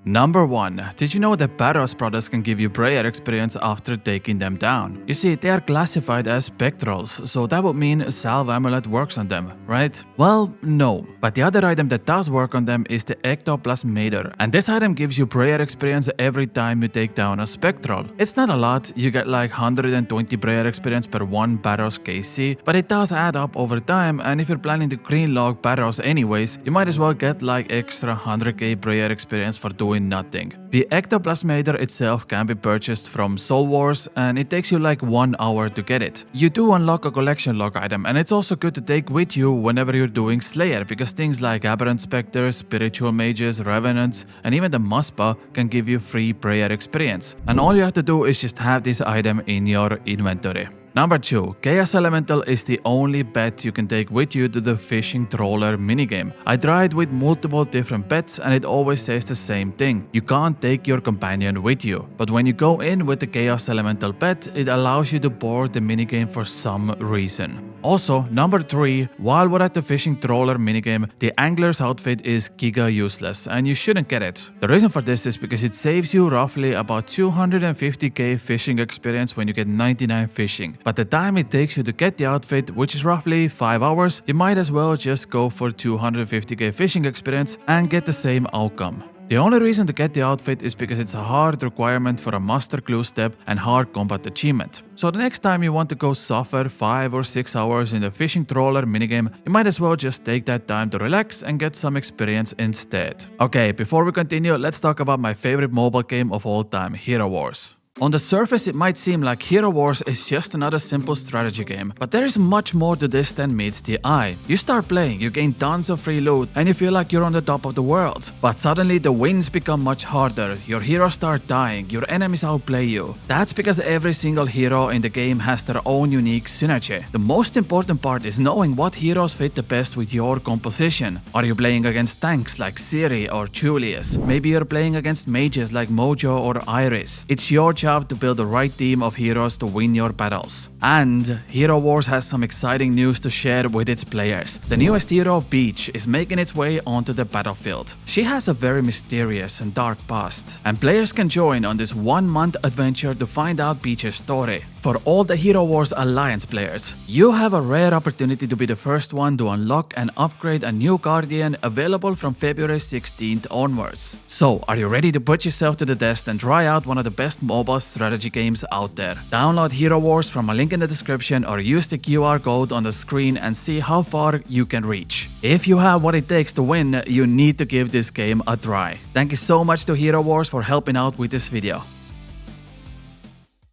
Number 1. Did you know that Barrows products can give you prayer experience after taking them down? You see, they are classified as spectrals, so that would mean a salve amulet works on them, right? Well, no. But the other item that does work on them is the Ectoplasmator, and this item gives you prayer experience every time you take down a spectral. It's not a lot, you get like 120 prayer experience per one Barrows KC, but it does add up over time, and if you're planning to green log Barrows anyways, you might as well get like extra 100k prayer experience for doing nothing. The Ectoplasmator itself can be purchased from Soul Wars, and it takes you like 1 hour to get it. You do unlock a collection log item, and it's also good to take with you whenever you're doing Slayer, because things like Aberrant Spectres, Spiritual Mages, Revenants, and even the Muspa can give you free prayer experience. And all you have to do is just have this item in your inventory. Number 2. Chaos Elemental is the only pet you can take with you to the fishing trawler minigame. I tried with multiple different pets and it always says the same thing. You can't take your companion with you. But when you go in with the Chaos Elemental pet, it allows you to board the minigame for some reason. Also, number 3. While we're at the fishing trawler minigame, the angler's outfit is giga useless and you shouldn't get it. The reason for this is because it saves you roughly about 250k fishing experience when you get 99 fishing. But the time it takes you to get the outfit, which is roughly 5 hours, you might as well just go for 250k fishing experience and get the same outcome. The only reason to get the outfit is because it's a hard requirement for a master clue step and hard combat achievement. So the next time you want to go suffer 5 or 6 hours in the fishing trawler minigame, you might as well just take that time to relax and get some experience instead. Okay, before we continue, let's talk about my favorite mobile game of all time, Hero Wars. On the surface, it might seem like Hero Wars is just another simple strategy game, but there is much more to this than meets the eye. You start playing, you gain tons of free loot, and you feel like you're on the top of the world. But suddenly the wins become much harder, your heroes start dying, your enemies outplay you. That's because every single hero in the game has their own unique synergy. The most important part is knowing what heroes fit the best with your composition. Are you playing against tanks like Ciri or Julius? Maybe you're playing against mages like Mojo or Iris. It's your job to build the right team of heroes to win your battles. And Hero Wars has some exciting news to share with its players. The newest hero, Peach, is making its way onto the battlefield. She has a very mysterious and dark past, and players can join on this 1-month adventure to find out Peach's story. For all the Hero Wars Alliance players, you have a rare opportunity to be the first one to unlock and upgrade a new Guardian available from February 16th onwards. So, are you ready to put yourself to the test and try out one of the best mobile strategy games out there? Download Hero Wars from a link in the description or use the QR code on the screen and see how far you can reach. If you have what it takes to win, you need to give this game a try. Thank you so much to Hero Wars for helping out with this video.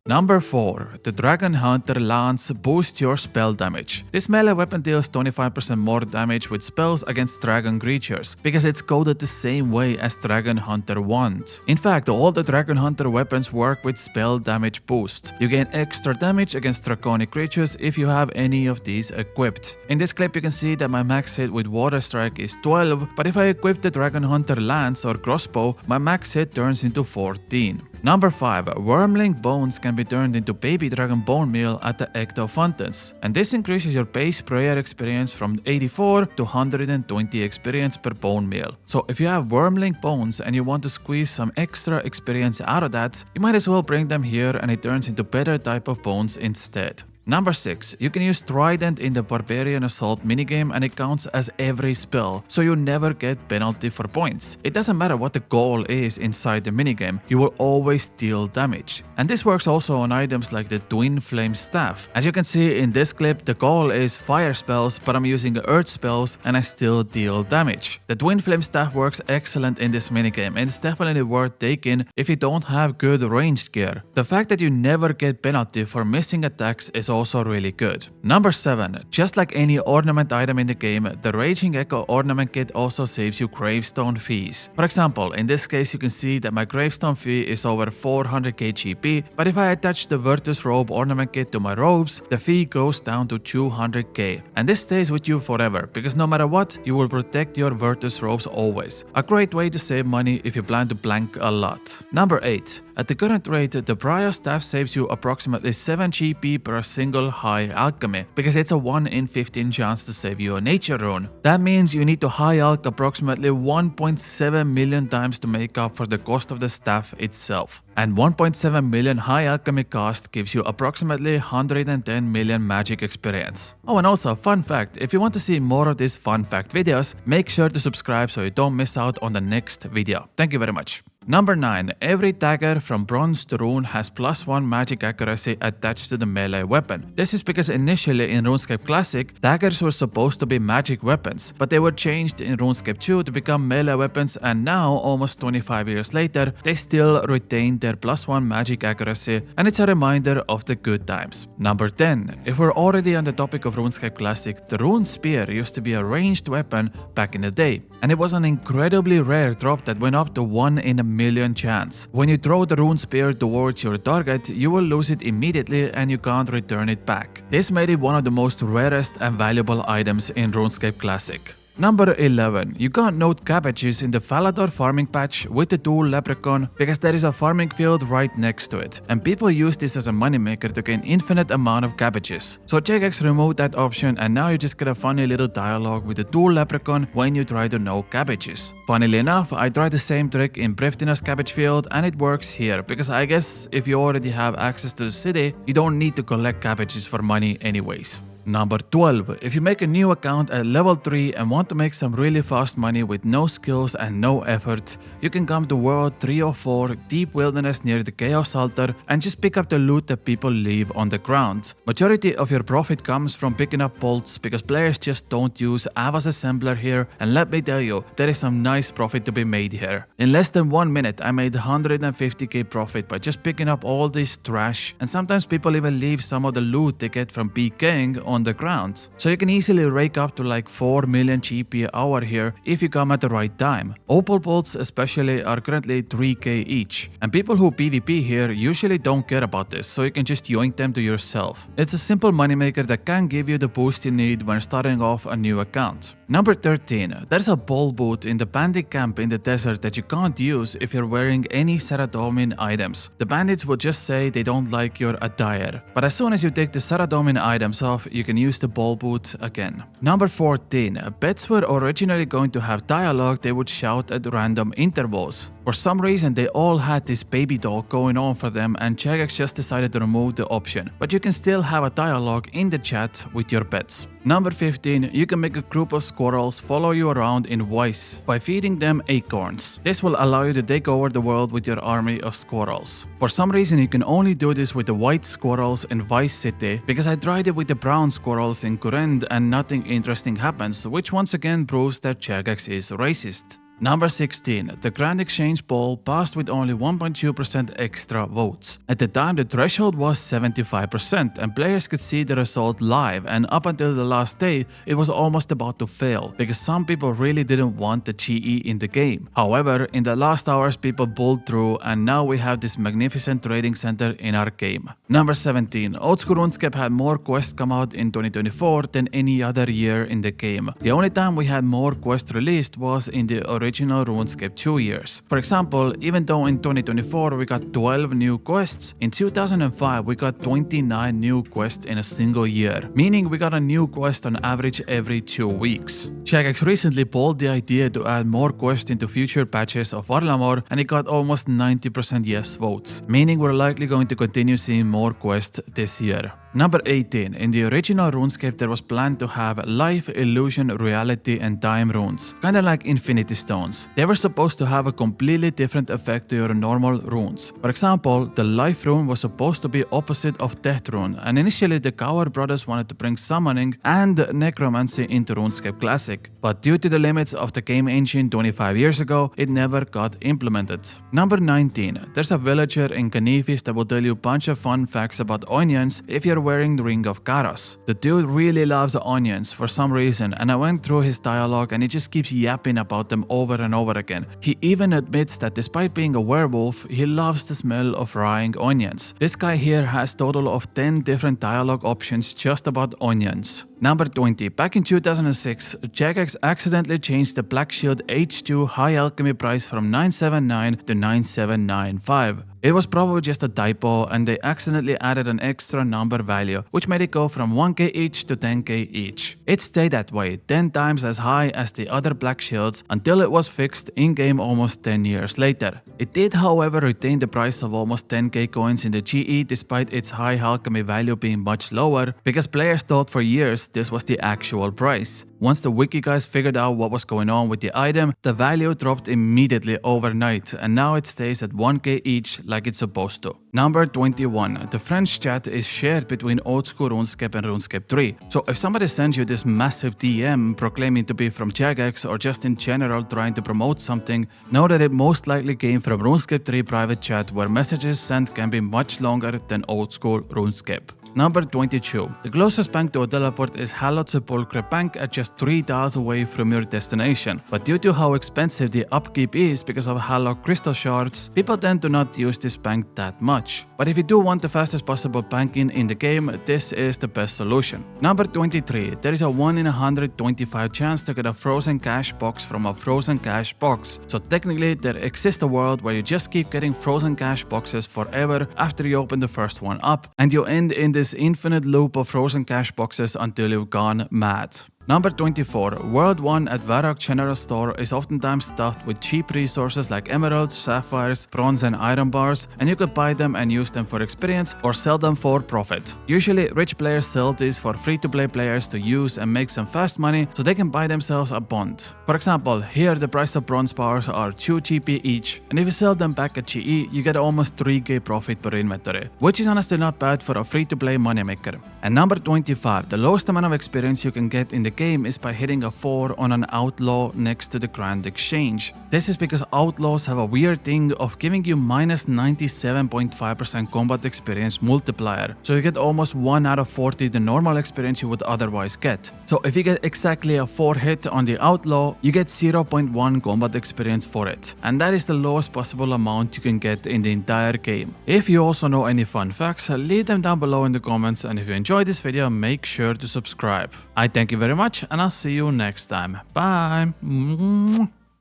Number 4. The Dragon Hunter Lance boosts your spell damage. This melee weapon deals 25% more damage with spells against dragon creatures, because it's coded the same way as Dragon Hunter Wand. In fact, all the Dragon Hunter weapons work with spell damage boost. You gain extra damage against draconic creatures if you have any of these equipped. In this clip you can see that my max hit with Water Strike is 12, but if I equip the Dragon Hunter Lance or Crossbow, my max hit turns into 14. Number 5. Wormling Bones can be turned into baby dragon bone meal at the Ecto Fountains, and this increases your base prayer experience from 84 to 120 experience per bone meal. So if you have wormling bones and you want to squeeze some extra experience out of that, you might as well bring them here and it turns into better type of bones instead. Number 6. You can use Trident in the Barbarian Assault minigame and it counts as every spell, so you never get penalty for points. It doesn't matter what the goal is inside the minigame, you will always deal damage. And this works also on items like the Twin Flame Staff. As you can see in this clip, the goal is fire spells, but I'm using earth spells and I still deal damage. The Twin Flame Staff works excellent in this minigame and it's definitely worth taking if you don't have good ranged gear. The fact that you never get penalty for missing attacks is also really good. Number 7. Just like any ornament item in the game, the Raging Echo ornament kit also saves you gravestone fees. For example, in this case you can see that my gravestone fee is over 400k GP, but if I attach the Virtus Robe ornament kit to my robes, the fee goes down to 200k. And this stays with you forever, because no matter what, you will protect your Virtus Robes always. A great way to save money if you plan to blank a lot. Number 8. At the current rate, the Prior Staff saves you approximately 7 GP per single single high alchemy, because it's a 1 in 15 chance to save you a nature rune. That means you need to high alch approximately 1.7 million times to make up for the cost of the staff itself. And 1.7 million high alchemy cost gives you approximately 110 million magic experience. Oh, and also, fun fact, if you want to see more of these fun fact videos, make sure to subscribe so you don't miss out on the next video. Thank you very much. Number 9. Every dagger from bronze to rune has +1 magic accuracy attached to the melee weapon. This is because initially in RuneScape Classic, daggers were supposed to be magic weapons, but they were changed in RuneScape 2 to become melee weapons, and now, almost 25 years later, they still retain their +1 magic accuracy, and it's a reminder of the good times. Number 10. If we're already on the topic of RuneScape Classic, the rune spear used to be a ranged weapon back in the day, and it was an incredibly rare drop that went up to 1 in a million chance. When you throw the rune spear towards your target, you will lose it immediately and you can't return it back. This made it one of the most rarest and valuable items in RuneScape Classic. Number 11. You can't note cabbages in the Falador farming patch with the tool Leprechaun because there is a farming field right next to it, and people use this as a moneymaker to gain infinite amount of cabbages. So Jagex removed that option, and now you just get a funny little dialogue with the tool Leprechaun when you try to know cabbages. Funnily enough, I tried the same trick in Briftina's cabbage field and it works here, because I guess if you already have access to the city, you don't need to collect cabbages for money anyways. Number 12. If you make a new account at level 3 and want to make some really fast money with no skills and no effort, you can come to World 304 Deep Wilderness near the Chaos Altar and just pick up the loot that people leave on the ground. Majority of your profit comes from picking up bolts because players just don't use Ava's assembler here, and let me tell you, there is some nice profit to be made here. In less than 1 minute I made 150k profit by just picking up all this trash, and sometimes people even leave some of the loot they get from PKing on the ground. So you can easily rake up to like 4 million GP a hour here if you come at the right time. Opal bolts especially are currently 3k each, and people who PvP here usually don't care about this, so you can just yoink them to yourself. It's a simple moneymaker that can give you the boost you need when starting off a new account. Number 13. There's a ball boot in the bandit camp in the desert that you can't use if you're wearing any Saradomin items. The bandits will just say they don't like your attire, but as soon as you take the Saradomin items off, you can use the ball boot again. Number 14. Pets were originally going to have dialogue they would shout at random intervals. For some reason they all had this baby dog going on for them, and Jagex just decided to remove the option, but you can still have a dialogue in the chat with your pets. Number 15. You can make a group of squirrels follow you around in Vice by feeding them acorns. This will allow you to take over the world with your army of squirrels. For some reason you can only do this with the white squirrels in Vice City, because I tried it with the brown squirrels in Kurend and nothing interesting happens, which once again proves that Jagex is racist. Number 16. The Grand Exchange poll passed with only 1.2% extra votes. At the time the threshold was 75% and players could see the result live, and up until the last day it was almost about to fail because some people really didn't want the GE in the game. However, in the last hours people pulled through, and now we have this magnificent trading center in our game. Number 17. Old School RuneScape had more quests come out in 2024 than any other year in the game. The only time we had more quests released was in the original RuneScape 2 years. For example, even though in 2024 we got 12 new quests, in 2005 we got 29 new quests in a single year, meaning we got a new quest on average every 2 weeks. Jagex recently polled the idea to add more quests into future patches of Varlamore, and it got almost 90% yes votes, meaning we're likely going to continue seeing more quests this year. Number 18. In the original RuneScape there was planned to have life, illusion, reality and time runes, kinda like infinity stones. They were supposed to have a completely different effect to your normal runes. For example, the life rune was supposed to be opposite of death rune, and initially the Coward brothers wanted to bring summoning and necromancy into RuneScape Classic, but due to the limits of the game engine 25 years ago, it never got implemented. Number 19. There's a villager in Canifis that will tell you a bunch of fun facts about onions if you're wearing the Ring of Karos. The dude really loves onions for some reason, and I went through his dialogue and he just keeps yapping about them over and over again. He even admits that despite being a werewolf, he loves the smell of frying onions. This guy here has total of 10 different dialogue options just about onions. Number 20. Back in 2006, Jagex accidentally changed the Black Shield H2 High Alchemy price from 979 to 9795. It was probably just a typo and they accidentally added an extra number value, which made it go from 1k each to 10k each. It stayed that way, 10 times as high as the other black shields until it was fixed in-game almost 10 years later. It did however retain the price of almost 10k coins in the GE despite its high alchemy value being much lower, because players thought for years this was the actual price. Once the wiki guys figured out what was going on with the item, the value dropped immediately overnight and now it stays at 1k each like it's supposed to. Number 21. The French chat is shared between old school RuneScape and RuneScape 3. So if somebody sends you this massive DM proclaiming to be from Jagex or just in general trying to promote something, know that it most likely came from RuneScape 3 private chat where messages sent can be much longer than old school RuneScape. Number 22. The closest bank to a teleport is Hallowed Sepulchre Bank at just 3 tiles away from your destination. But due to how expensive the upkeep is because of Hallowed Crystal Shards, people tend to not use this bank that much. But if you do want the fastest possible banking in the game, this is the best solution. Number 23. There is a 1 in 125 chance to get a frozen cash box from a frozen cash box. So technically there exists a world where you just keep getting frozen cash boxes forever after you open the first one up, and you end in this infinite loop of frozen cash boxes until you've gone mad. Number 24. World 1 at Varrock General Store is oftentimes stuffed with cheap resources like emeralds, sapphires, bronze and iron bars, and you could buy them and use them for experience or sell them for profit. Usually rich players sell these for free-to-play players to use and make some fast money so they can buy themselves a bond. For example, here the price of bronze bars are 2 GP each, and if you sell them back at GE, you get almost 3k profit per inventory, which is honestly not bad for a free-to-play moneymaker. And number 25. The lowest amount of experience you can get in the game is by hitting a 4 on an outlaw next to the Grand Exchange. This is because outlaws have a weird thing of giving you minus 97.5% combat experience multiplier, so you get almost 1 out of 40 the normal experience you would otherwise get. So if you get exactly a 4 hit on the outlaw, you get 0.1 combat experience for it, and that is the lowest possible amount you can get in the entire game. If you also know any fun facts, leave them down below in the comments, and if you enjoyed this video, make sure to subscribe. I thank you very much, and I'll see you next time. Bye!